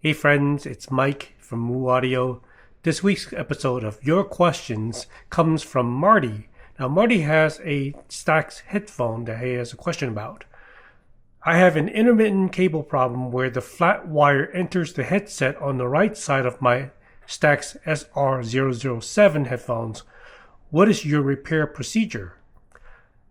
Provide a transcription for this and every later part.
Hey friends, it's Mike from Moo Audio. This week's episode of Your Questions comes from Marty. Now Marty has a STAX headphone that he has a question about. I have an intermittent cable problem where the flat wire enters the headset on the right side of my STAX SR007 headphones. What is your repair procedure?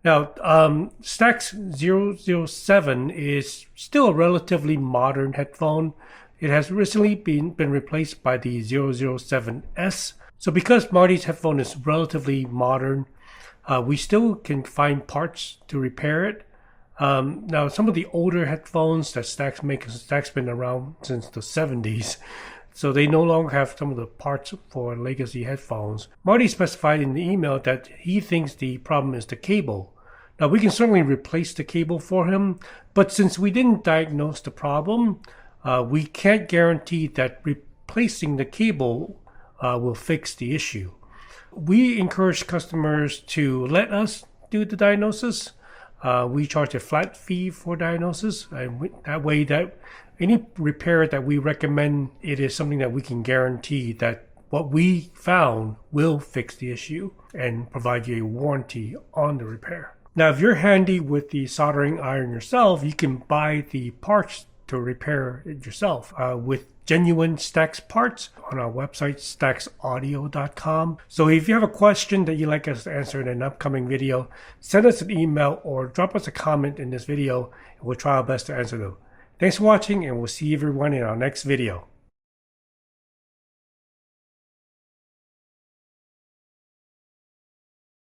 Now, STAX 007 is still a relatively modern headphone. It has recently been replaced by the 007S. So because Marty's headphone is relatively modern, we still can find parts to repair it. Now, some of the older headphones that STAX makes, STAX been around since the 70s. So they no longer have some of the parts for legacy headphones. Marty specified in the email that he thinks the problem is the cable. Now, we can certainly replace the cable for him, but since we didn't diagnose the problem, we can't guarantee that replacing the cable will fix the issue. We encourage customers to let us do the diagnosis. We charge a flat fee for diagnosis, and that way that any repair that we recommend, it is something that we can guarantee that what we found will fix the issue and provide you a warranty on the repair. Now, if you're handy with the soldering iron yourself, you can buy the parts to repair it yourself with genuine STAX parts on our website, staxaudio.com. So if you have a question that you'd like us to answer in an upcoming video, send us an email or drop us a comment in this video, and we'll try our best to answer them. Thanks for watching, and we'll see everyone in our next video.